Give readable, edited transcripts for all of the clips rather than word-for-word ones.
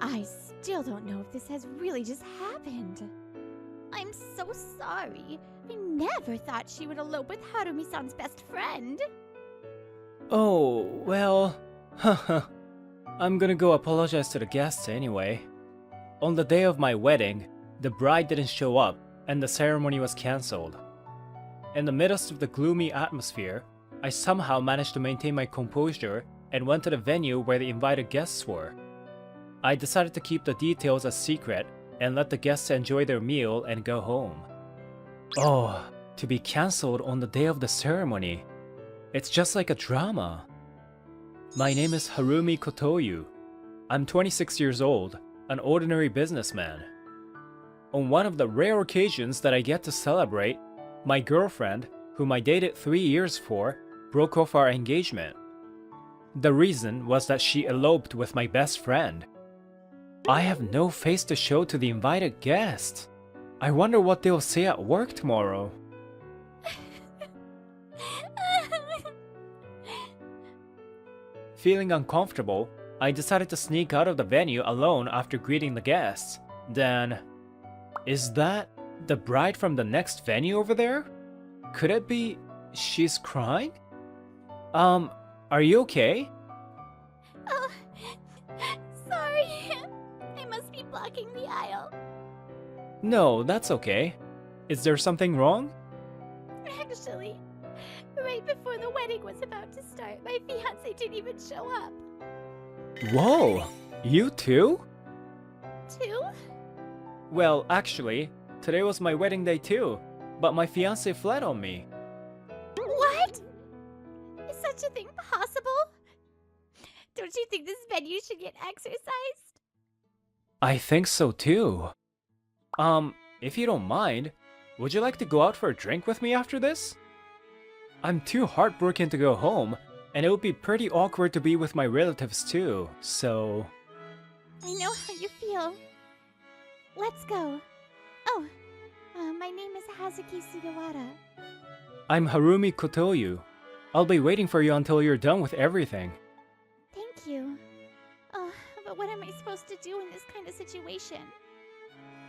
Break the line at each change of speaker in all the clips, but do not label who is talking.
I still don't know if this has really just happened. I'm so sorry. I never thought she would elope with Harumi-san's best friend.
Oh, well, haha. I'm gonna go apologize to the guests anyway. On the day of my wedding, the bride didn't show up and the ceremony was cancelled. In the midst of the gloomy atmosphere, I somehow managed to maintain my composure and went to the venue where the invited guests were. I decided to keep the details a secret and let the guests enjoy their meal and go home. Oh, to be cancelled on the day of the ceremony. It's just like a drama. My name is Harumi Kotoyu. I'm 26 years old, an ordinary businessman. On one of the rare occasions that I get to celebrate, my girlfriend, whom I dated 3 years for, broke off our engagement. The reason was that she eloped with my best friend. I have no face to show to the invited guests. I wonder what they'll say at work tomorrow. Feeling uncomfortable, I decided to sneak out of the venue alone after greeting the guests. Then, is that the bride from the next venue over there? Could it be she's crying? Are you okay?
Oh, sorry. I must be blocking the aisle.
No, that's okay. Is there something wrong?
Actually, right before the wedding was about to start, my fiancé didn't even show up.
Whoa, you too?
Too?
Well, actually, today was my wedding day too, but my fiancé fled on me.
What? Is such a thing possible? Don't you think this venue should get exercised?
I think so too. If you don't mind, would you like to go out for a drink with me after this? I'm too heartbroken to go home, and it would be pretty awkward to be with my relatives too, so...
I know how you feel. Let's go. Oh, my name is Hazuki Sugawara.
I'm Harumi Kotoyu. I'll be waiting for you until you're done with everything.
Thank you. Oh, but what am I supposed to do in this kind of situation?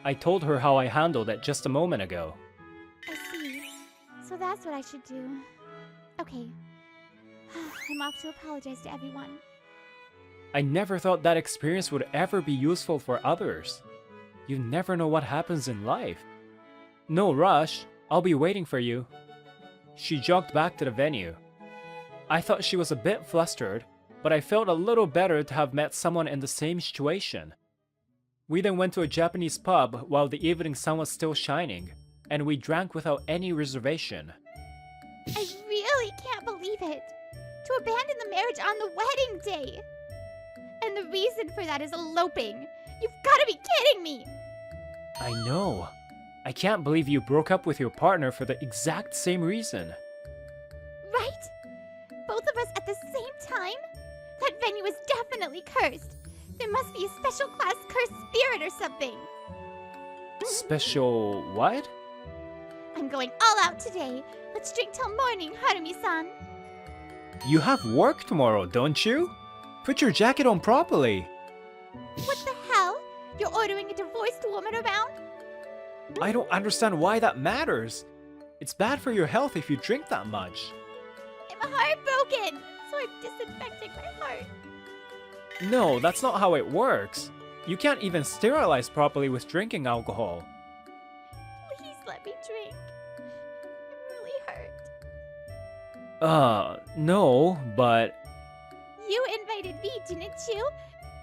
I told her how I handled it just a moment ago.
I see. So that's what I should do. Okay. I'm off to apologize to everyone.
I never thought that experience would ever be useful for others. You never know what happens in life. No rush, I'll be waiting for you. She jogged back to the venue. I thought she was a bit flustered, but I felt a little better to have met someone in the same situation. We then went to a Japanese pub while the evening sun was still shining, and we drank without any reservation.
I really can't believe it! To abandon the marriage on the wedding day! And the reason for that is eloping! You've gotta be kidding me!
I know. I can't believe you broke up with your partner for the exact same reason.
Right? Both of us at the same time? That venue is definitely cursed. There must be a special class cursed spirit or something.
Special what?
I'm going all out today. Let's drink till morning, Harumi-san.
You have work tomorrow, don't you? Put your jacket on properly.
What the hell? You're ordering a divorced woman around?
I don't understand why that matters. It's bad for your health if you drink that much.
I'm heartbroken, so I'm disinfecting my heart.
No, that's not how it works. You can't even sterilize properly with drinking alcohol.
Please let me drink. I'm really hurt.
No, but...
You invited me, didn't you?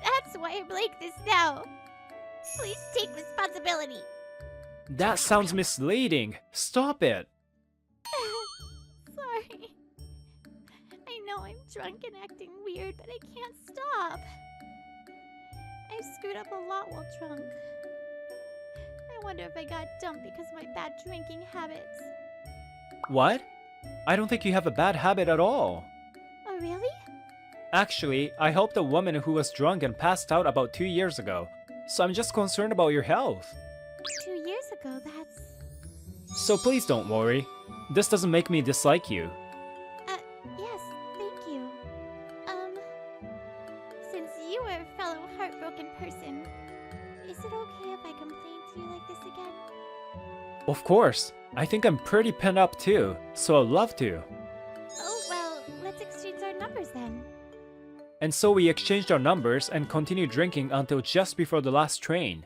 That's why I'm like this now. Please take responsibility.
That sounds misleading. Stop it.
Sorry. I know I'm drunk and acting weird, but I can't stop. I screwed up a lot while drunk. I wonder if I got dumped because of my bad drinking habits.
What? I don't think you have a bad habit at all.
Oh, really?
Actually, I helped a woman who was drunk and passed out about 2 years ago, so I'm just concerned about your health.
2 years ago, that's...
So please don't worry. This doesn't make me dislike you.
Yes, thank you. Since you were a fellow fellow heartbroken person. Is it okay if I complain to you like this again?
Of course. I think I'm pretty pent up too, so I'd love to.
Oh, well, let's exchange our numbers then.
And so we exchanged our numbers and continued drinking until just before the last train.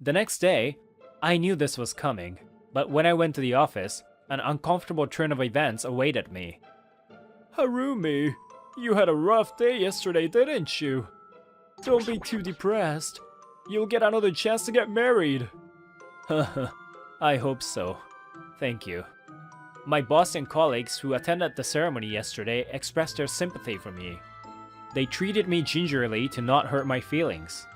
The next day, I knew this was coming, but when I went to the office, an uncomfortable turn of events awaited me. Harumi, you had a rough day yesterday, didn't you? Don't be too depressed. You'll get another chance to get married. Haha, I hope so. Thank you. My boss and colleagues who attended the ceremony yesterday expressed their sympathy for me. They treated me gingerly to not hurt my feelings.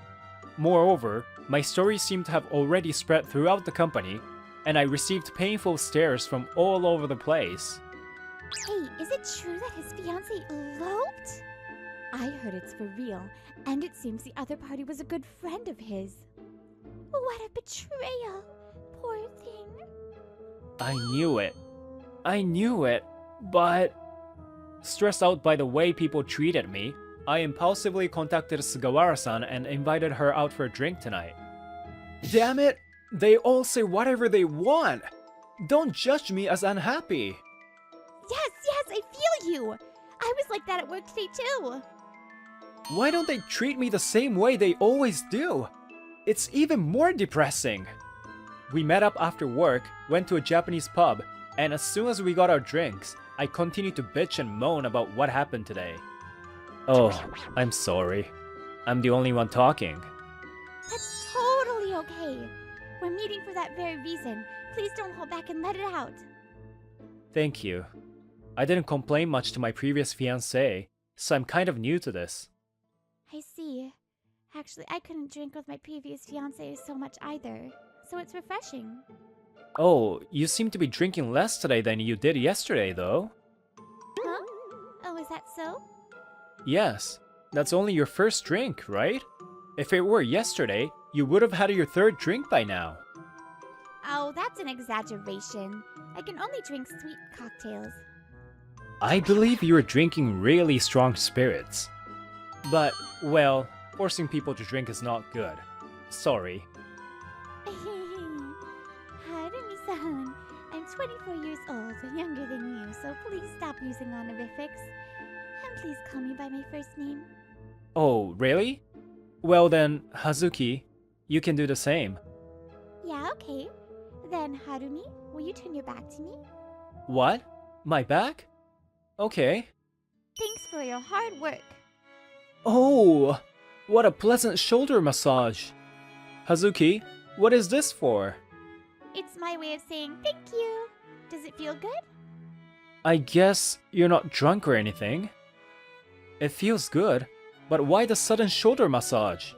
Moreover, my story seemed to have already spread throughout the company, and I received painful stares from all over the place.
Hey, is it true that his fiancée eloped? I heard it's for real, and it seems the other party was a good friend of his. What a betrayal! Poor thing.
I knew it. I knew it, but... Stressed out by the way people treated me, I impulsively contacted Sugawara-san and invited her out for a drink tonight. Damn it! They all say whatever they want! Don't judge me as unhappy!
Yes, I feel you! I was like that at work today too!
Why don't they treat me the same way they always do? It's even more depressing! We met up after work, went to a Japanese pub, and as soon as we got our drinks, I continued to bitch and moan about what happened today. Oh, I'm sorry. I'm the only one talking.
That's totally okay. We're meeting for that very reason. Please don't hold back and let it out.
Thank you. I didn't complain much to my previous fiancé, so I'm kind of new to this.
I see. Actually, I couldn't drink with my previous fiancé so much either, so it's refreshing.
Oh, you seem to be drinking less today than you did yesterday, though.
Huh? Oh, is that so?
Yes, that's only your first drink, right? If it were yesterday, you would have had your third drink by now.
Oh, that's an exaggeration. I can only drink sweet cocktails.
I believe you were drinking really strong spirits. But, well, forcing people to drink is not good. Sorry.
Harumi-san, I'm 24 years old, younger than you, so please stop using honorifics. And please call me by my first name.
Oh, really? Well then, Hazuki, you can do the same.
Yeah, okay. Then, Harumi, will you turn your back to me?
What? My back? Okay.
Thanks for your hard work.
Oh, what a pleasant shoulder massage. Hazuki, what is this for?
It's my way of saying thank you. Does it feel good?
I guess you're not drunk or anything. It feels good, but why the sudden shoulder massage?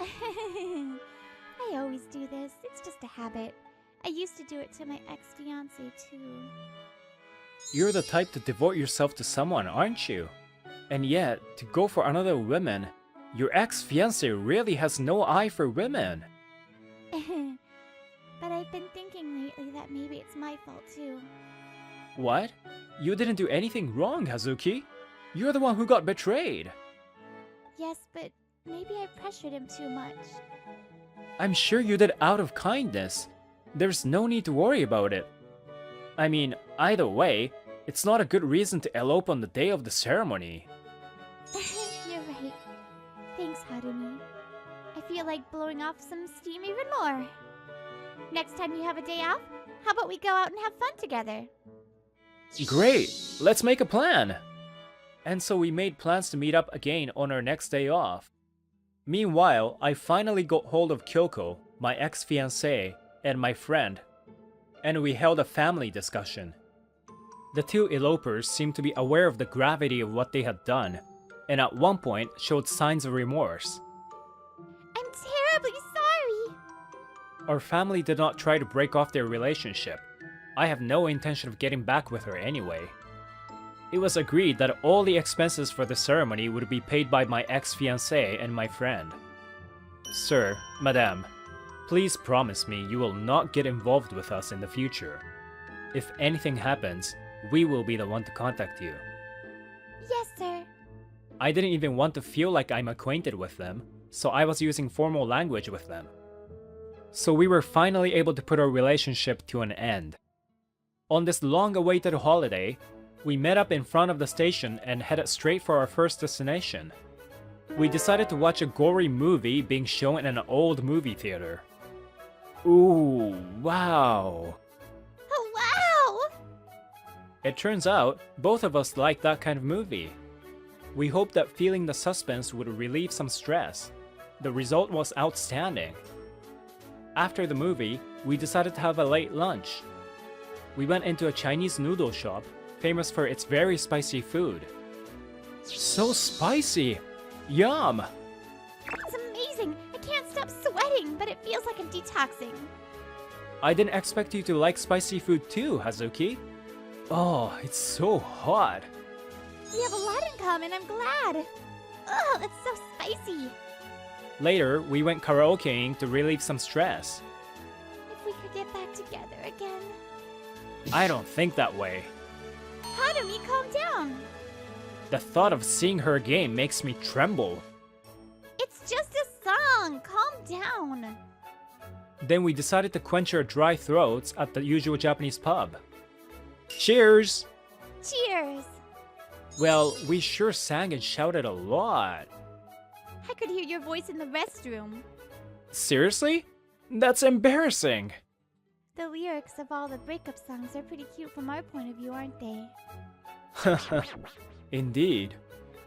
I always do this. It's just a habit. I used to do it to my ex-fiancé too.
You're the type to devote yourself to someone, aren't you? And yet, to go for another woman, your ex-fiancé really has no eye for women.
But I've been thinking lately that maybe it's my fault too.
What? You didn't do anything wrong, Hazuki. You're the one who got betrayed.
Yes, but maybe I pressured him too much.
I'm sure you did out of kindness. There's no need to worry about it. I mean, either way, it's not a good reason to elope on the day of the ceremony.
You're right. Thanks, Harumi. I feel like blowing off some steam even more. Next time you have a day off, how about we go out and have fun together?
Great! Let's make a plan! And so we made plans to meet up again on our next day off. Meanwhile, I finally got hold of Kyoko, my ex-fiancée, and my friend, and we held a family discussion. The two elopers seemed to be aware of the gravity of what they had done, and at one point showed signs of remorse.
I'm terribly sorry!
Our family did not try to break off their relationship. I have no intention of getting back with her anyway. It was agreed that all the expenses for the ceremony would be paid by my ex-fiancé and my friend. Sir, Madame, please promise me you will not get involved with us in the future. If anything happens, we will be the one to contact you.
Yes, sir.
I didn't even want to feel like I'm acquainted with them, so I was using formal language with them. So we were finally able to put our relationship to an end. On this long-awaited holiday, we met up in front of the station and headed straight for our first destination. We decided to watch a gory movie being shown in an old movie theater. Ooh, wow.
Oh, wow!
It turns out, both of us like that kind of movie. We hoped that feeling the suspense would relieve some stress. The result was outstanding. After the movie, we decided to have a late lunch. We went into a Chinese noodle shop, famous for its very spicy food. So spicy! Yum!
It's amazing! I can't stop sweating, but it feels like I'm detoxing.
I didn't expect you to like spicy food too, Hazuki. Oh, it's so hot.
We have a lot in common, I'm glad. Oh, that's so spicy.
Later, we went karaokeing to relieve some stress.
If we could get back together again.
I don't think that way.
Hanumi, calm down.
The thought of seeing her again makes me tremble.
It's just a song. Calm down.
Then we decided to quench our dry throats at the usual Japanese pub. Cheers!
Cheers.
Well, we sure sang and shouted a lot.
I could hear your voice in the restroom.
Seriously? That's embarrassing.
The lyrics of all the breakup songs are pretty cute from our point of view, aren't they?
Indeed.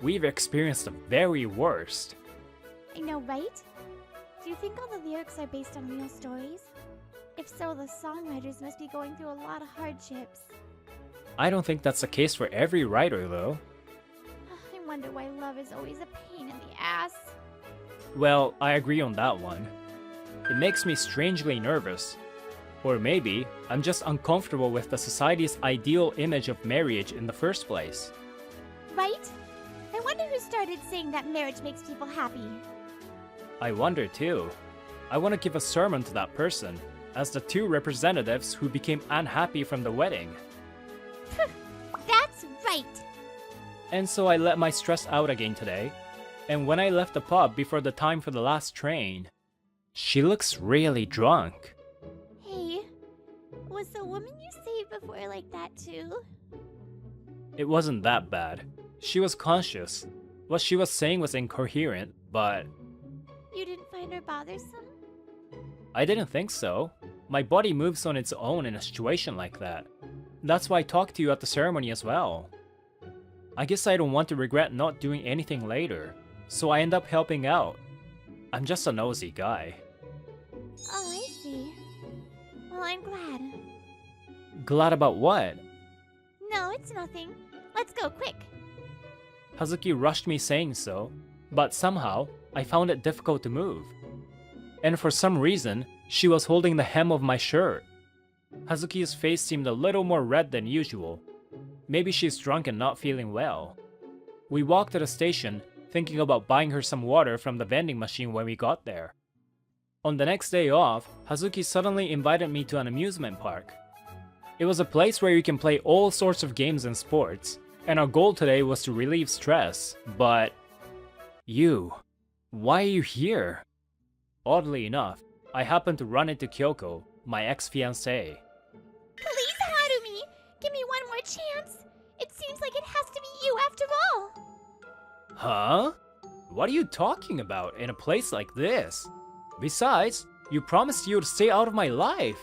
We've experienced the very worst.
I know, right? Do you think all the lyrics are based on real stories? If so, the songwriters must be going through a lot of hardships.
I don't think that's the case for every writer, though.
I wonder why love is always a pain in the ass.
Well, I agree on that one. It makes me strangely nervous. Or maybe, I'm just uncomfortable with the society's ideal image of marriage in the first place.
Right? I wonder who started saying that marriage makes people happy.
I wonder too. I want to give a sermon to that person, as the two representatives who became unhappy from the wedding.
That's right!
And so I let my stress out again today, and when I left the pub before the time for the last train, she looks really drunk.
Hey, was the woman you saved before like that too?
It wasn't that bad. She was conscious. What she was saying was incoherent, but
You didn't find her bothersome?
I didn't think so. My body moves on its own in a situation like that. That's why I talked to you at the ceremony as well. I guess I don't want to regret not doing anything later, so I end up helping out. I'm just a nosy guy.
Oh, I see. Well, I'm glad.
Glad about what?
No, it's nothing. Let's go, quick.
Hazuki rushed me saying so, but somehow I found it difficult to move. And for some reason, she was holding the hem of my shirt. Hazuki's face seemed a little more red than usual. Maybe she's drunk and not feeling well. We walked to the station, thinking about buying her some water from the vending machine when we got there. On the next day off, Hazuki suddenly invited me to an amusement park. It was a place where you can play all sorts of games and sports, and our goal today was to relieve stress, but... Why are you here? Oddly enough, I happened to run into Kyoko, my ex-fiancée.
Please, Harumi! Give me one more chance! It seems like it has to be you after all!
Huh? What are you talking about in a place like this? Besides, you promised you would stay out of my life.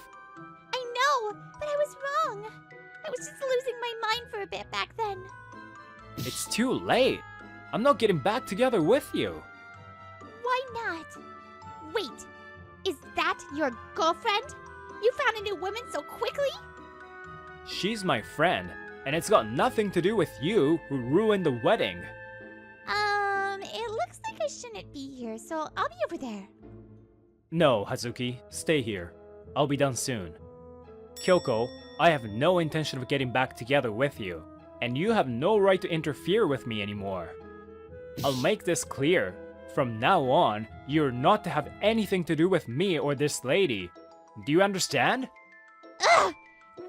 I know, but I was wrong. I was just losing my mind for a bit back then.
It's too late. I'm not getting back together with you.
Why not? Wait, is that your girlfriend? You found a new woman so quickly?
She's my friend, and it's got nothing to do with you who ruined the wedding.
It looks like I shouldn't be here, so I'll be over there.
No, Hazuki, stay here. I'll be done soon. Kyoko, I have no intention of getting back together with you, and you have no right to interfere with me anymore. I'll make this clear. From now on, you're not to have anything to do with me or this lady. Do you understand?
Ugh!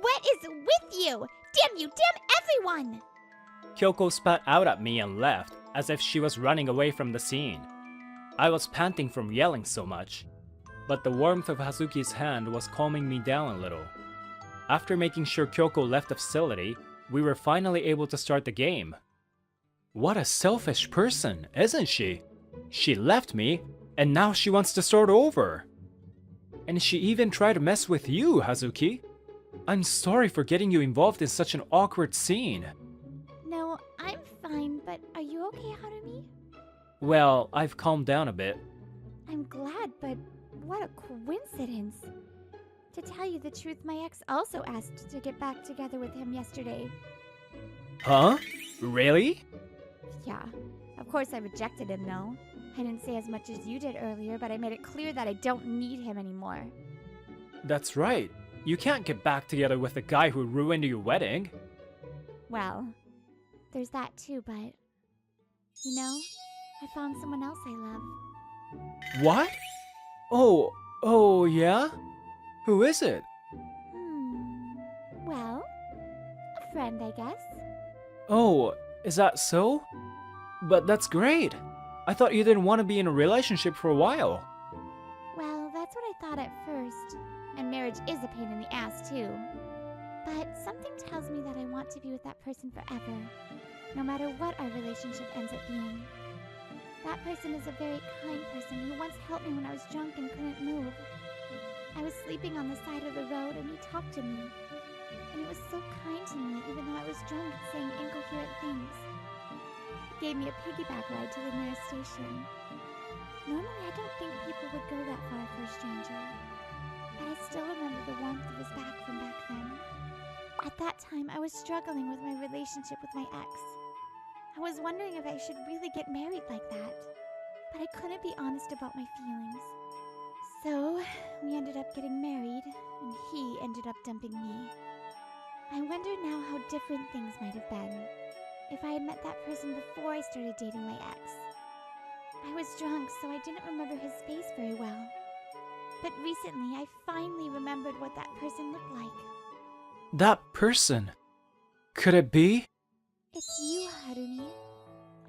What is with you? Damn you, damn everyone!
Kyoko spat out at me and left, as if she was running away from the scene. I was panting from yelling so much, but the warmth of Hazuki's hand was calming me down a little. After making sure Kyoko left the facility, we were finally able to start the game. What a selfish person, isn't she? She left me, and now she wants to start over. And she even tried to mess with you, Hazuki. I'm sorry for getting you involved in such an awkward scene.
No, I'm fine, but are you okay, Harumi?
Well, I've calmed down a bit.
I'm glad, but what a coincidence. To tell you the truth, my ex also asked to get back together with him yesterday.
Huh? Really?
Yeah, of course I rejected him though. I didn't say as much as you did earlier, but I made it clear that I don't need him anymore.
That's right. You can't get back together with the guy who ruined your wedding.
Well, there's that too, but... You know, I found someone else I love.
What? Oh yeah? Who is it?
Well, a friend, I guess.
Oh, is that so? But that's great. I thought you didn't want to be in a relationship for a while.
Well, that's what I thought at first. And marriage is a pain in the ass, too. But something tells me that I want to be with that person forever, no matter what our relationship ends up being. That person is a very kind person who once helped me when I was drunk and couldn't move. I was sleeping on the side of the road and he talked to me. And he was so kind to me even though I was drunk and saying incoherent things. He gave me a piggyback ride to the nearest station. Normally I don't think people would go that far for a stranger. But I still remember the warmth of his back from back then. At that time, I was struggling with my relationship with my ex. I was wondering if I should really get married like that. But I couldn't be honest about my feelings. So, we ended up getting married, and he ended up dumping me. I wonder now how different things might have been if I had met that person before I started dating my ex. I was drunk, so I didn't remember his face very well. But recently, I finally remembered what that person looked like.
That person? Could it be?
It's you, Harumi.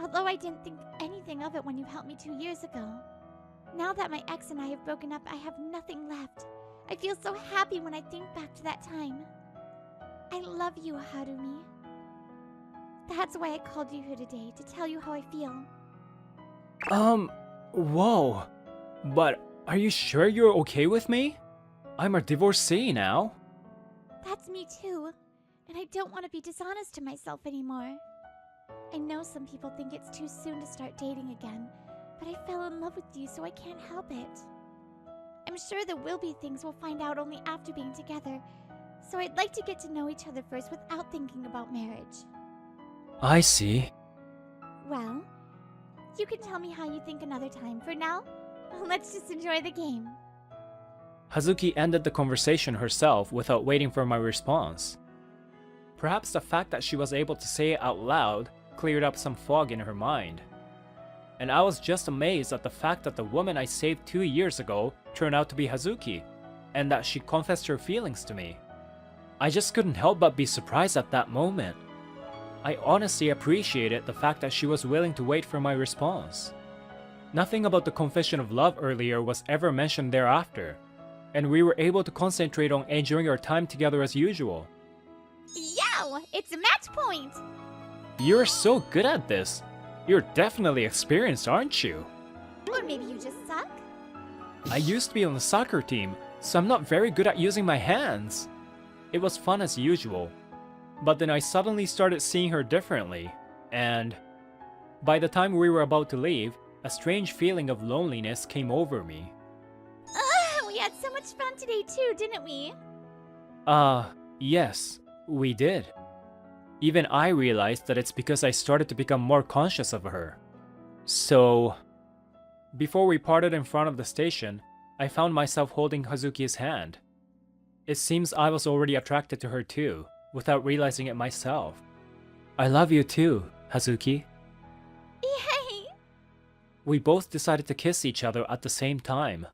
Although I didn't think anything of it when you helped me 2 years ago. Now that my ex and I have broken up, I have nothing left. I feel so happy when I think back to that time. I love you, Harumi. That's why I called you here today, to tell you how I feel.
Whoa. But are you sure you're okay with me? I'm a divorcee now.
That's me too. And I don't want to be dishonest to myself anymore. I know some people think it's too soon to start dating again, but I fell in love with you, so I can't help it. I'm sure there will be things we'll find out only after being together, so I'd like to get to know each other first without thinking about marriage.
I see.
Well, you can tell me how you think another time. For now, let's just enjoy the game.
Hazuki ended the conversation herself without waiting for my response. Perhaps the fact that she was able to say it out loud cleared up some fog in her mind. And I was just amazed at the fact that the woman I saved 2 years ago turned out to be Hazuki, and that she confessed her feelings to me. I just couldn't help but be surprised at that moment. I honestly appreciated the fact that she was willing to wait for my response. Nothing about the confession of love earlier was ever mentioned thereafter, and we were able to concentrate on enjoying our time together as usual.
Yow! It's a match point!
You're so good at this. You're definitely experienced, aren't you?
Or maybe you just suck?
I used to be on the soccer team, so I'm not very good at using my hands. It was fun as usual, but then I suddenly started seeing her differently, and by the time we were about to leave, a strange feeling of loneliness came over me.
We had so much fun today too, didn't we?
Yes, we did. Even I realized that it's because I started to become more conscious of her. So, before we parted in front of the station, I found myself holding Hazuki's hand. It seems I was already attracted to her too, without realizing it myself. I love you too, Hazuki.
Yay!
We both decided to kiss each other at the same time.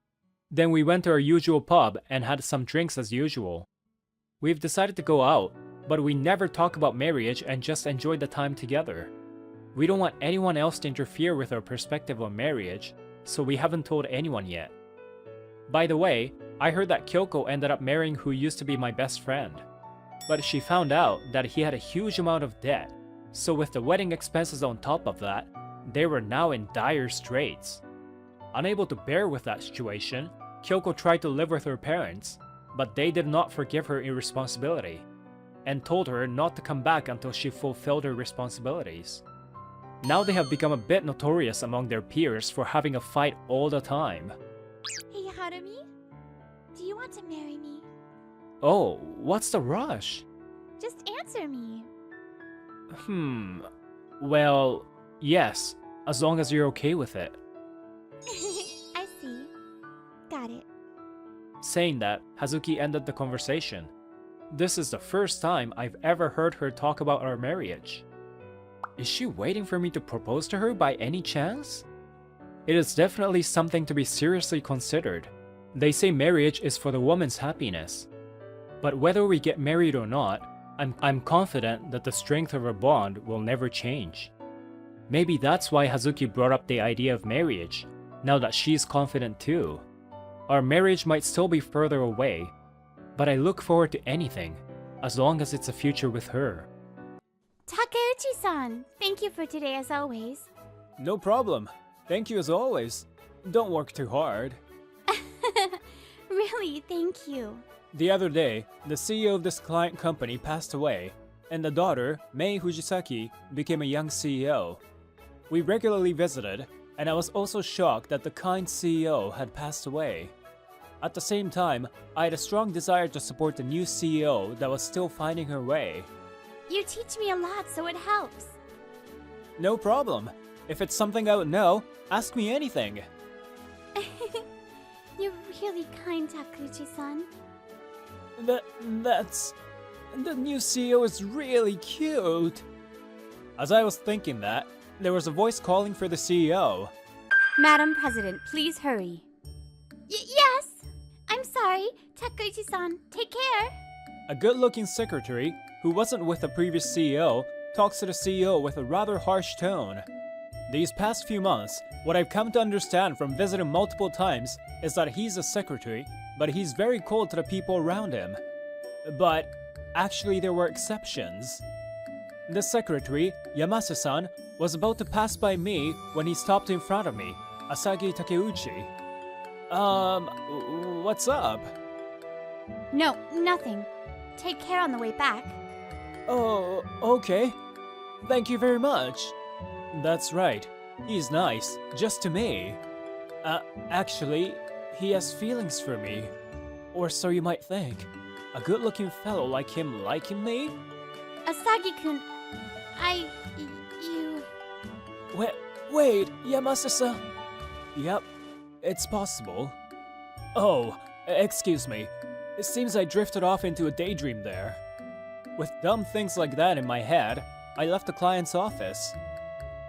Then we went to our usual pub and had some drinks as usual. We've decided to go out, but we never talk about marriage and just enjoy the time together. We don't want anyone else to interfere with our perspective on marriage, so we haven't told anyone yet. By the way, I heard that Kyoko ended up marrying who used to be my best friend. But she found out that he had a huge amount of debt, so with the wedding expenses on top of that, they were now in dire straits. Unable to bear with that situation, Kyoko tried to live with her parents, but they did not forgive her irresponsibility, and told her not to come back until she fulfilled her responsibilities. Now they have become a bit notorious among their peers for having a fight all the time.
Hey, Harumi? Do you want to marry me?
Oh, what's the rush?
Just answer me.
Well, yes, as long as you're okay with it.
I see. Got it.
Saying that, Hazuki ended the conversation. This is the first time I've ever heard her talk about our marriage. Is she waiting for me to propose to her by any chance? It is definitely something to be seriously considered. They say marriage is for the woman's happiness. But whether we get married or not, I'm confident that the strength of our bond will never change. Maybe that's why Hazuki brought up the idea of marriage, now that she's confident too. Our marriage might still be further away, but I look forward to anything, as long as it's a future with her.
Takeuchi-san, thank you for today as always.
No problem. Thank you as always. Don't work too hard.
Really, thank you.
The other day, the CEO of this client company passed away, and the daughter, Mei Fujisaki, became a young CEO. We regularly visited, and I was also shocked that the kind CEO had passed away. At the same time, I had a strong desire to support the new CEO that was still finding her way.
You teach me a lot, so it helps.
No problem. If it's something I would know, ask me anything.
You're really kind, Takeuchi-san.
That's... The new CEO is really cute. As I was thinking that, there was a voice calling for the CEO.
Madam President, please hurry. Yes! I'm sorry. Takeuchi-san, take care.
A good-looking secretary, who wasn't with the previous CEO, talks to the CEO with a rather harsh tone. These past few months, what I've come to understand from visiting multiple times is that he's a secretary, but he's very cold to the people around him. But actually there were exceptions. The secretary, Yamase-san, was about to pass by me when he stopped in front of me, Asagi Takeuchi. What's up?
No, nothing. Take care on the way back.
Oh, okay. Thank you very much. That's right. He's nice, just to me. Actually, he has feelings for me. Or so you might think. A good-looking fellow like him liking me?
Asagi-kun, you...
Wait, Yamase-san. Yep, it's possible. Oh, excuse me. It seems I drifted off into a daydream there. With dumb things like that in my head, I left the client's office.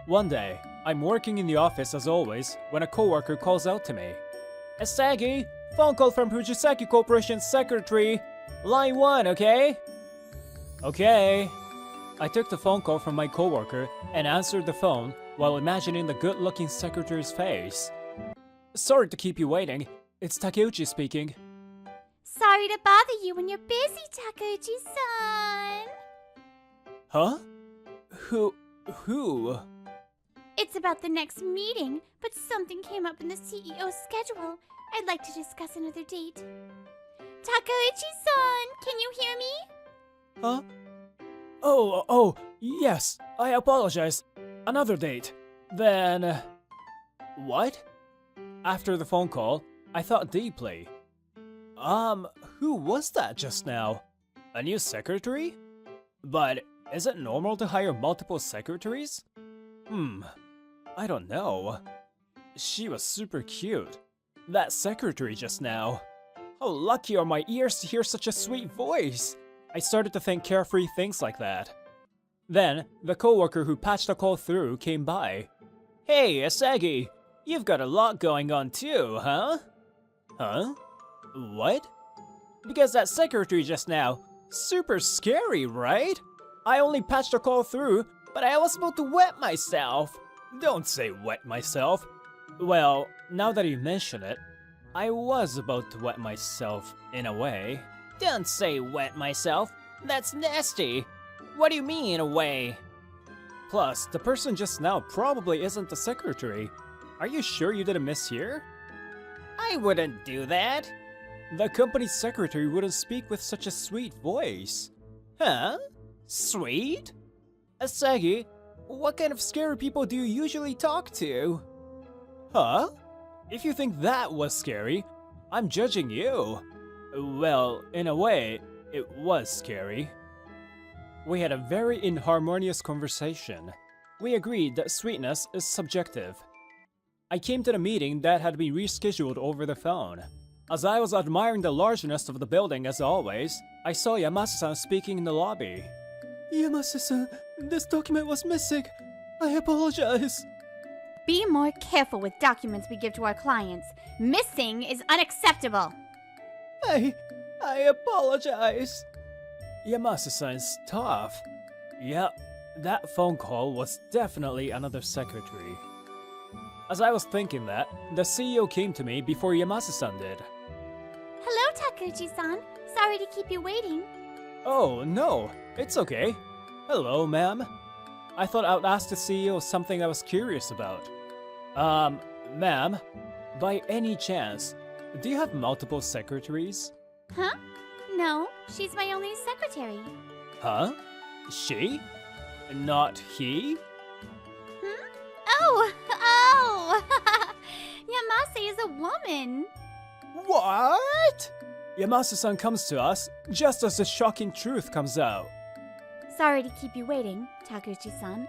One day, I'm working in the office as always when a coworker calls out to me. Asagi, phone call from Fujisaki Corporation's secretary. Line 1, okay? Okay. I took the phone call from my coworker and answered the phone while imagining the good-looking secretary's face. Sorry to keep you waiting. It's Takeuchi speaking.
Sorry to bother you when you're busy, Takeuchi-san.
Huh? Who?
It's about the next meeting, but something came up in the CEO's schedule. I'd like to discuss another date. Takeuchi-san, can you hear me?
Huh? Oh, yes, I apologize. Another date. Then... What? After the phone call, I thought deeply. Who was that just now? A new secretary? But is it normal to hire multiple secretaries? I don't know. She was super cute. That secretary just now. How lucky are my ears to hear such a sweet voice. I started to think carefree things like that. Then, the coworker who patched the call through came by. Hey, Asagi, you've got a lot going on too, huh? Huh? What? Because that secretary just now, super scary, right? I only patched the call through, but I was about to wet myself. Don't say wet myself. Well, now that you mention it, I was about to wet myself in a way. Don't say wet myself. That's nasty. What do you mean in a way? Plus, the person just now probably isn't the secretary. Are you sure you didn't mishear? I wouldn't do that. The company's secretary wouldn't speak with such a sweet voice. Huh? Sweet? Asagi, what kind of scary people do you usually talk to? Huh? If you think that was scary, I'm judging you. Well, in a way, it was scary. We had a very inharmonious conversation. We agreed that sweetness is subjective. I came to the meeting that had been rescheduled over the phone. As I was admiring the largeness of the building as always, I saw Yamase-san speaking in the lobby. Yamase-san, this document was missing. I apologize.
Be more careful with documents we give to our clients. Missing is unacceptable.
I apologize. Yamase-san's tough. Yeah, that phone call was definitely another secretary. As I was thinking that, the CEO came to me before Yamase-san did.
Hello, Takuchi-san. Sorry to keep you waiting.
Oh, no, it's okay. Hello, ma'am. I thought I would ask the CEO something I was curious about. Ma'am, by any chance, do you have multiple secretaries?
Huh? No, she's my only secretary.
Huh? She? Not he?
Oh! Yamase is a woman.
What? Yamase-san comes to us just as the shocking truth comes out.
Sorry to keep you waiting, Takuchi-san.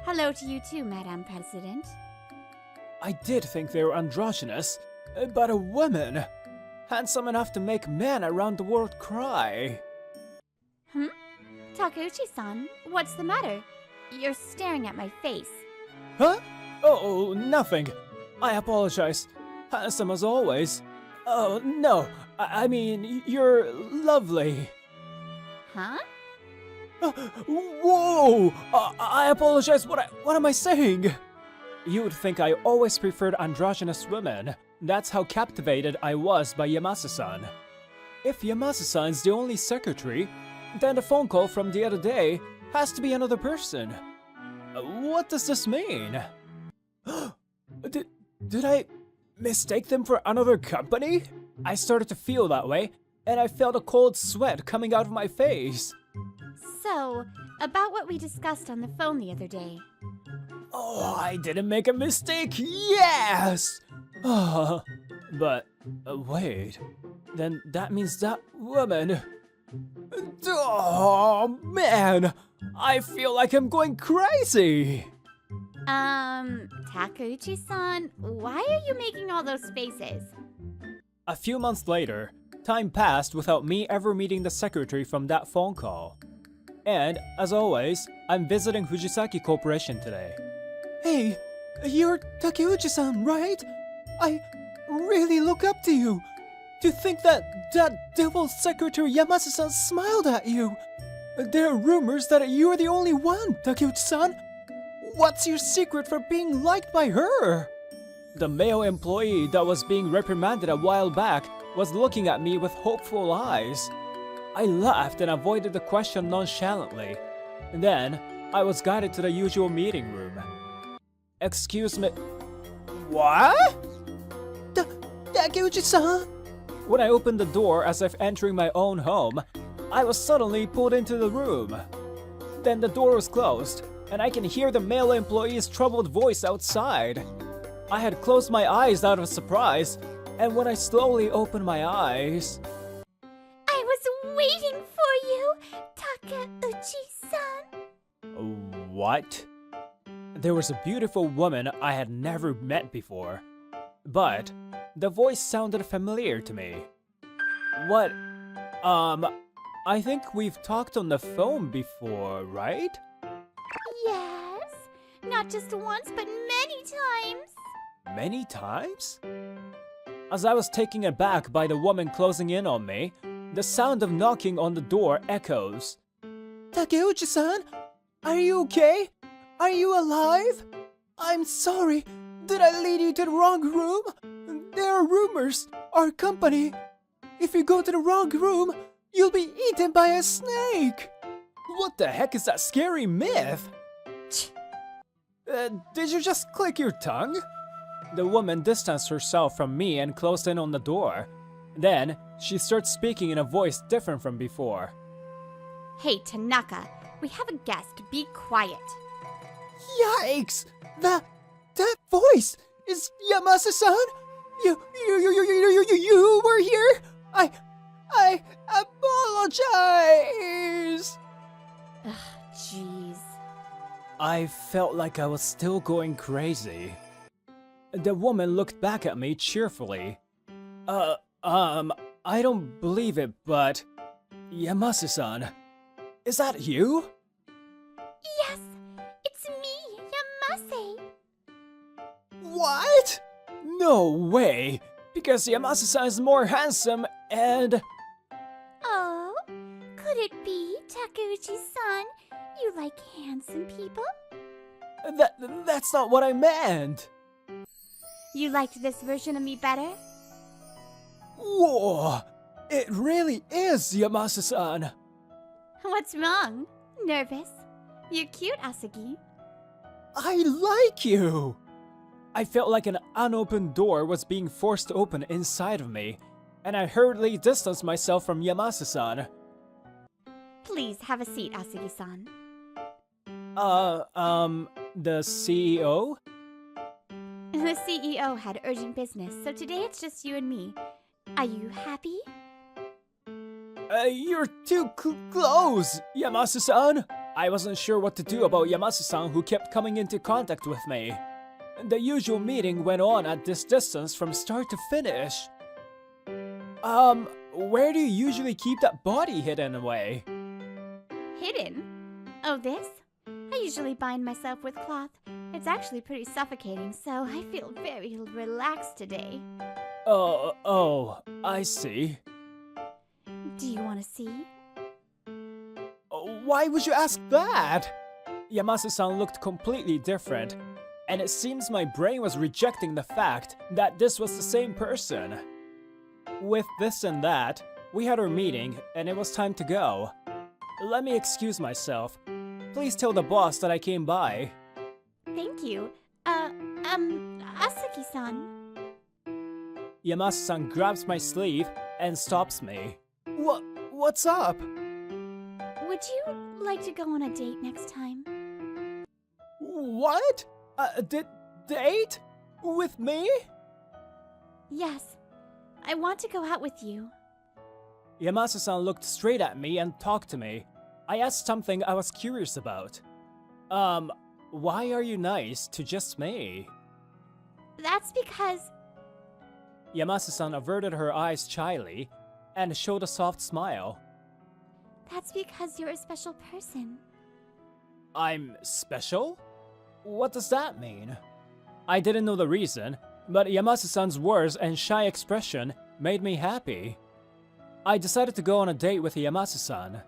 Hello to you too, Madam President.
I did think they were androgynous, but a woman. Handsome enough to make men around the world cry.
Takuchi-san, what's the matter? You're staring at my face.
Huh? Oh, nothing. I apologize. Handsome as always. Oh, no. I mean, you're lovely.
Huh?
Whoa! I apologize. What am I saying? You would think I always preferred androgynous women. That's how captivated I was by Yamase-san. If Yamase-san's the only secretary, then the phone call from the other day has to be another person. What does this mean? Did I mistake them for another company? I started to feel that way, and I felt a cold sweat coming out of my face.
So, about what we discussed on the phone the other day.
Oh, I didn't make a mistake, yes! But, wait, then that means that woman... Oh, man! I feel like I'm going crazy!
Takuchi-san, why are you making all those faces?
A few months later, time passed without me ever meeting the secretary from that phone call. And, as always, I'm visiting Fujisaki Corporation today. Hey, you're Takeuchi-san, right? I really look up to you. To think that devil secretary Yamase-san smiled at you. There are rumors that you're the only one, Takeuchi-san. What's your secret for being liked by her? The male employee that was being reprimanded a while back was looking at me with hopeful eyes. I laughed and avoided the question nonchalantly. Then, I was guided to the usual meeting room. Excuse me... What? Takeuchi-san? When I opened the door as if entering my own home, I was suddenly pulled into the room. Then the door was closed, and I can hear the male employee's troubled voice outside. I had closed my eyes out of surprise, and when I slowly opened my eyes...
I was waiting for you, Takeuchi-san.
What? There was a beautiful woman I had never met before, but the voice sounded familiar to me. What? I think we've talked on the phone before, right?
Yes, not just once, but many times.
Many times? As I was taken aback by the woman closing in on me, the sound of knocking on the door echoes. Takeuchi-san, are you okay? Are you alive? I'm sorry. Did I lead you to the wrong room? There are rumors. Our company. If you go to the wrong room, you'll be eaten by a snake. What the heck is that scary myth? Did you just click your tongue? The woman distanced herself from me and closed in on the door. Then, she starts speaking in a voice different from before.
Hey, Tanaka, we have a guest. Be quiet.
Yikes! That voice is Yamase-san? You were here? I apologize!
Ugh, jeez.
I felt like I was still going crazy. The woman looked back at me cheerfully. I don't believe it, but... Yamase-san, is that you?
Yes, it's me, Yamase.
What? No way! Because Yamase-san is more handsome and...
Oh, could it be, Takeuchi-san? You like handsome people?
That's not what I meant!
You liked this version of me better?
Whoa! It really is Yamase-san!
What's wrong? Nervous? You're cute, Asagi.
I like you! I felt like an unopened door was being forced open inside of me, and I hurriedly distanced myself from Yamase-san.
Please have a seat, Asagi-san.
The CEO?
The CEO had urgent business, so today it's just you and me. Are you happy?
You're too close, Yamase-san! I wasn't sure what to do about Yamase-san who kept coming into contact with me. The usual meeting went on at this distance from start to finish. Where do you usually keep that body hidden away?
Hidden? Oh, this? I usually bind myself with cloth. It's actually pretty suffocating, so I feel very relaxed today.
Oh, I see.
Do you want to see?
Why would you ask that? Yamase-san looked completely different, and it seems my brain was rejecting the fact that this was the same person. With this and that, we had our meeting, and it was time to go. Let me excuse myself. Please tell the boss that I came by.
Thank you. Asagi-san.
Yamase-san grabs my sleeve and stops me. What's up?
Would you like to go on a date next time?
What? Date? With me?
Yes. I want to go out with you.
Yamase-san looked straight at me and talked to me. I asked something I was curious about. Why are you nice to just me?
That's because...
Yamase-san averted her eyes shyly and showed a soft smile.
That's because you're a special person.
I'm special? What does that mean? I didn't know the reason, but Yamase-san's words and shy expression made me happy. I decided to go on a date with Yamase-san.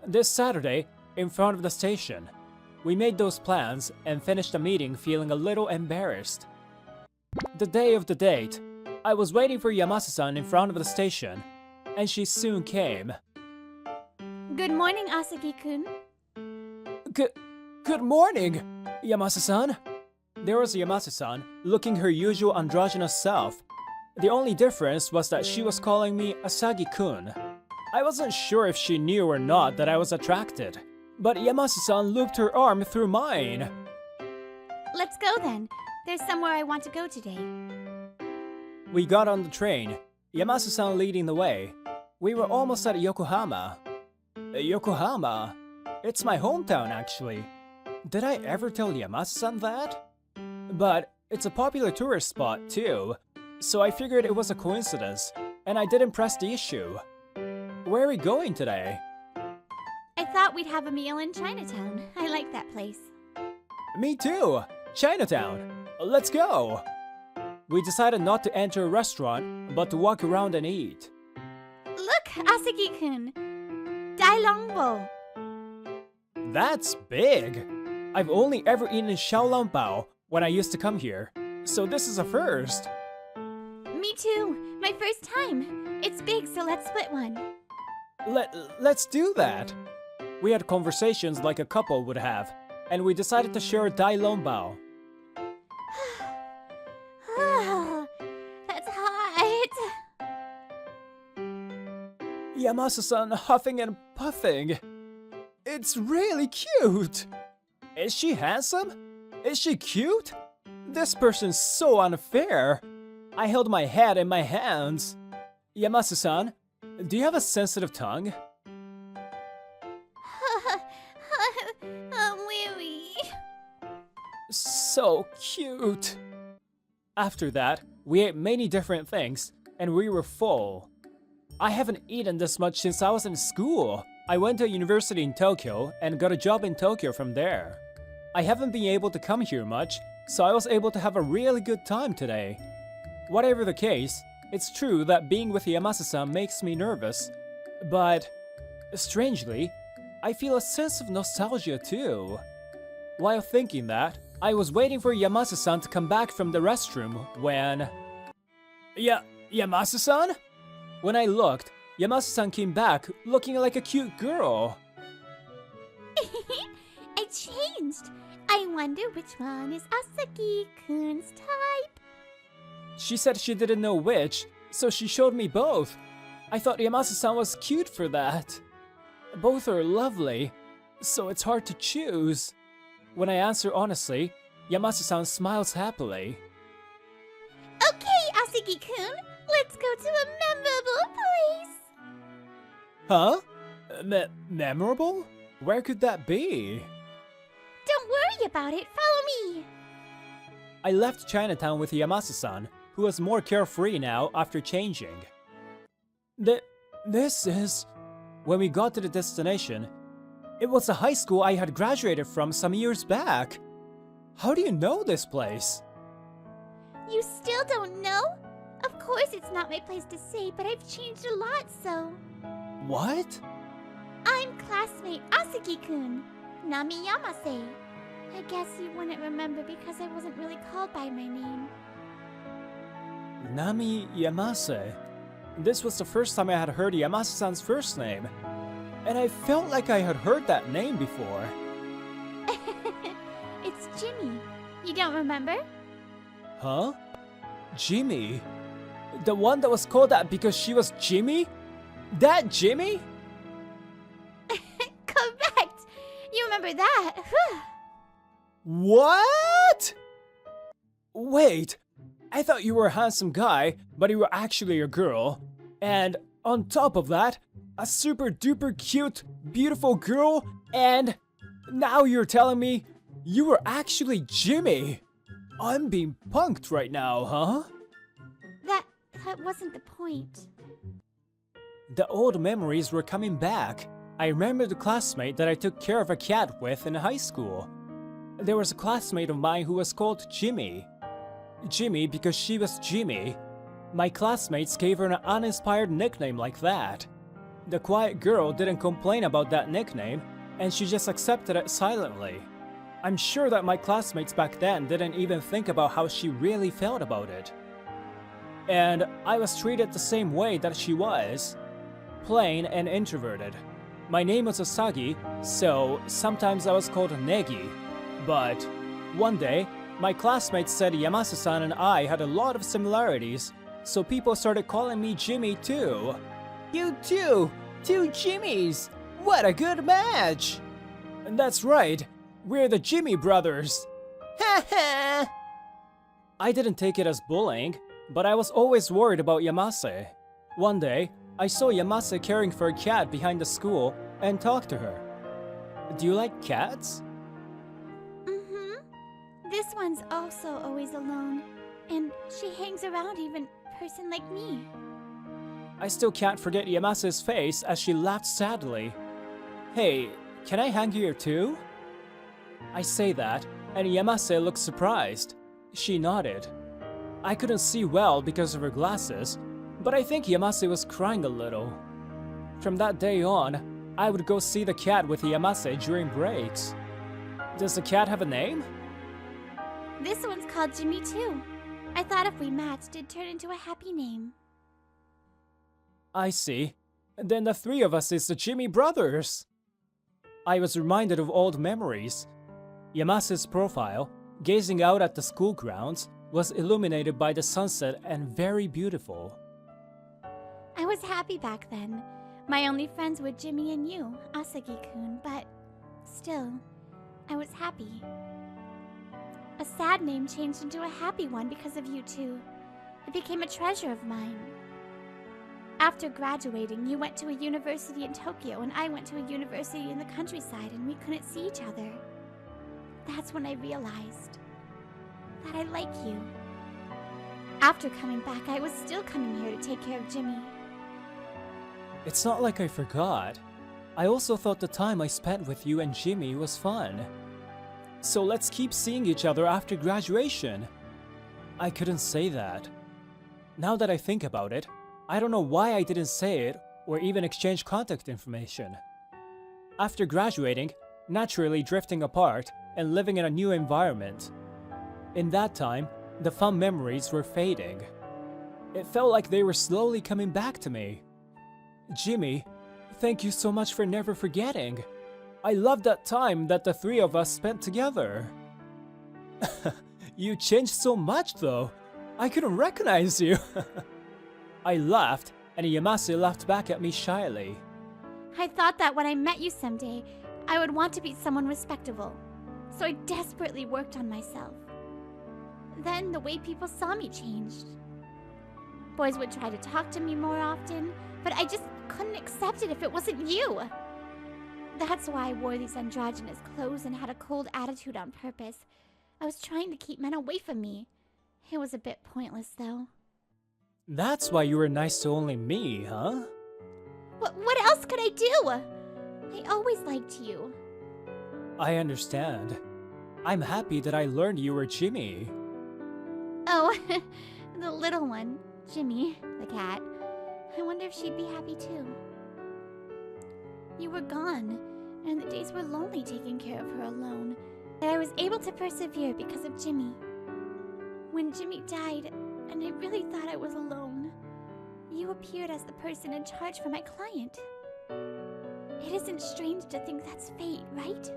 This Saturday, in front of the station. We made those plans and finished the meeting feeling a little embarrassed. The day of the date, I was waiting for Yamase-san in front of the station, and she soon came.
Good morning, Asagi-kun.
Good morning, Yamase-san. There was Yamase-san, looking her usual androgynous self. The only difference was that she was calling me Asagi-kun. I wasn't sure if she knew or not that I was attracted, but Yamase-san looped her arm through mine.
Let's go then. There's somewhere I want to go today.
We got on the train, Yamase-san leading the way. We were almost at Yokohama. Yokohama? It's my hometown, actually. Did I ever tell Yamase-san that? But it's a popular tourist spot, too, so I figured it was a coincidence, and I didn't press the issue. Where are we going today?
I thought we'd have a meal in Chinatown. I like that place.
Me too! Chinatown! Let's go! We decided not to enter a restaurant, but to walk around and eat.
Look, Asagi-kun! Dailongbo!
That's big! I've only ever eaten xiaolongbao when I used to come here, so this is a first.
Me too. My first time. It's big, so let's split one.
Let's do that. We had conversations like a couple would have, and we decided to share a dailongbao.
That's hot.
Yamase-san huffing and puffing. It's really cute. Is she handsome? Is she cute? This person's so unfair. I held my head in my hands. Yamase-san, do you have a sensitive tongue?
I'm weary.
So cute. After that, we ate many different things, and we were full. I haven't eaten this much since I was in school. I went to university in Tokyo and got a job in Tokyo from there. I haven't been able to come here much, so I was able to have a really good time today. Whatever the case, it's true that being with Yamase-san makes me nervous, but strangely, I feel a sense of nostalgia too. While thinking that, I was waiting for Yamase-san to come back from the restroom when... Yamase-san? When I looked, Yamase-san came back looking like a cute girl.
I changed. I wonder which one is Asagi-kun's type.
She said she didn't know which, so she showed me both. I thought Yamase-san was cute for that. Both are lovely, so it's hard to choose. When I answer honestly, Yamase-san smiles happily.
Okay, Asagi-kun, let's go to a memorable place.
Huh? Memorable? Where could that be?
Don't worry about it, follow me.
I left Chinatown with Yamase-san, who was more carefree now after changing. This is... When we got to the destination, it was a high school I had graduated from some years back. How do you know this place?
You still don't know? Of course it's not my place to say, but I've changed a lot, so...
What?
I'm classmate Asagi-kun, Nami Yamase. I guess you wouldn't remember because I wasn't really called by my name.
Nami Yamase. This was the first time I had heard Yamase-san's first name, and I felt like I had heard that name before.
It's Jimmy. You don't remember?
Huh? Jimmy? The one that was called that because she was Jimmy? That Jimmy?
Correct! You remember that.
What? Wait, I thought you were a handsome guy, but you were actually a girl. And on top of that, a super duper cute, beautiful girl, and now you're telling me you were actually Jimmy. I'm being punked right now, huh?
That wasn't the point.
The old memories were coming back. I remembered the classmate that I took care of a cat with in high school. There was a classmate of mine who was called Jimmy. Jimmy because she was Jimmy. My classmates gave her an uninspired nickname like that. The quiet girl didn't complain about that nickname, and she just accepted it silently. I'm sure that my classmates back then didn't even think about how she really felt about it. And I was treated the same way that she was. Plain and introverted. My name was Asagi, so sometimes I was called Negi. But one day, my classmates said Yamase-san and I had a lot of similarities, so people started calling me Jimmy too. You too! Two Jimmys! What a good match! And that's right, we're the Jimmy brothers! Ha ha! I didn't take it as bullying, but I was always worried about Yamase. One day, I saw Yamase caring for a cat behind the school and talked to her. Do you like cats?
This one's also always alone, and she hangs around even a person like me.
I still can't forget Yamase's face as she laughed sadly. Hey, can I hang here too? I say that, and Yamase looked surprised. She nodded. I couldn't see well because of her glasses, but I think Yamase was crying a little. From that day on, I would go see the cat with Yamase during breaks. Does the cat have a name?
This one's called Jimmy too. I thought if we matched, it'd turn into a happy name.
I see. Then the three of us is the Jimmy brothers. I was reminded of old memories. Yamase's profile, gazing out at the school grounds, was illuminated by the sunset and very beautiful.
I was happy back then. My only friends were Jimmy and you, Asagi-kun, but still, I was happy. A sad name changed into a happy one because of you two. It became a treasure of mine. After graduating, you went to a university in Tokyo and I went to a university in the countryside and we couldn't see each other. That's when I realized that I like you. After coming back, I was still coming here to take care of Jimmy.
It's not like I forgot. I also thought the time I spent with you and Jimmy was fun. So let's keep seeing each other after graduation. I couldn't say that. Now that I think about it, I don't know why I didn't say it or even exchange contact information. After graduating, naturally drifting apart and living in a new environment. In that time, the fun memories were fading. It felt like they were slowly coming back to me. Jimmy, thank you so much for never forgetting. I love that time that the three of us spent together. You changed so much though. I couldn't recognize you. I laughed, and Yamase laughed back at me shyly.
I thought that when I met you someday, I would want to be someone respectable. So I desperately worked on myself. Then the way people saw me changed. Boys would try to talk to me more often, but I just couldn't accept it if it wasn't you. That's why I wore these androgynous clothes and had a cold attitude on purpose. I was trying to keep men away from me. It was a bit pointless, though.
That's why you were nice to only me, huh?
What else could I do? I always liked you.
I understand. I'm happy that I learned you were Jimmy.
Oh, the little one, Jimmy, the cat. I wonder if she'd be happy too. You were gone, and the days were lonely taking care of her alone. But I was able to persevere because of Jimmy. When Jimmy died, and I really thought I was alone, you appeared as the person in charge for my client. It isn't strange to think that's fate, right?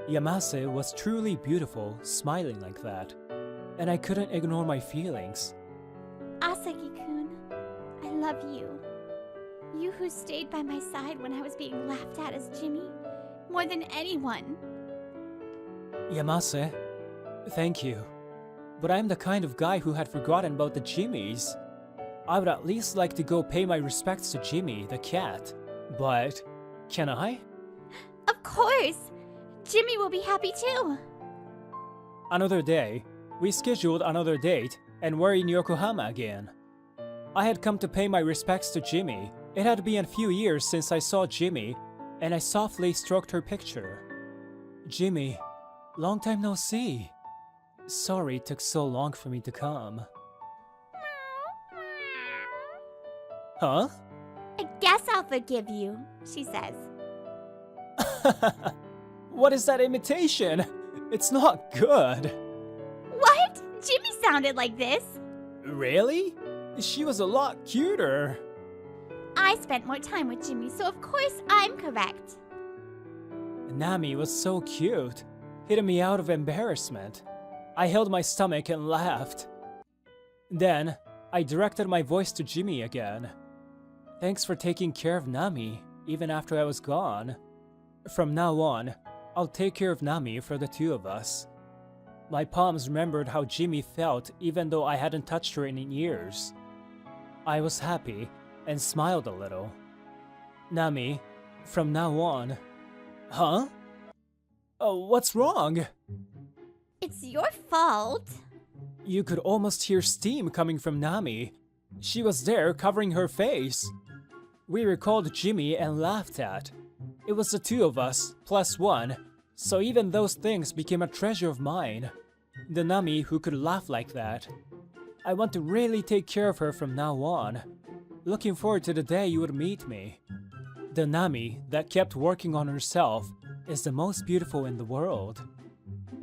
Yamase was truly beautiful, smiling like that, and I couldn't ignore my feelings.
Asagi-kun, I love you. You who stayed by my side when I was being laughed at as Jimmy, more than anyone.
Yamase, thank you. But I'm the kind of guy who had forgotten about the Jimmys. I would at least like to go pay my respects to Jimmy, the cat. But, can I?
Of course! Jimmy will be happy too!
Another day, we scheduled another date and were in Yokohama again. I had come to pay my respects to Jimmy. It had been a few years since I saw Jimmy, and I softly stroked her picture. Jimmy, long time no see. Sorry it took so long for me to come. Huh?
I guess I'll forgive you, she says.
What is that imitation? It's not good.
What? Jimmy sounded like this.
Really? She was a lot cuter.
I spent more time with Jimmy, so of course I'm correct.
Nami was so cute, hitting me out of embarrassment. I held my stomach and laughed. Then, I directed my voice to Jimmy again. Thanks for taking care of Nami, even after I was gone. From now on, I'll take care of Nami for the two of us. My palms remembered how Jimmy felt even though I hadn't touched her in years. I was happy and smiled a little. Nami, from now on... Huh? Oh, what's wrong?
It's your fault.
You could almost hear steam coming from Nami. She was there covering her face. We recalled Jimmy and laughed at. It was the two of us, plus one, so even those things became a treasure of mine. The Nami who could laugh like that. I want to really take care of her from now on. Looking forward to the day you would meet me. The Nami that kept working on herself is the most beautiful in the world.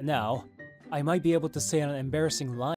Now, I might be able to say an embarrassing line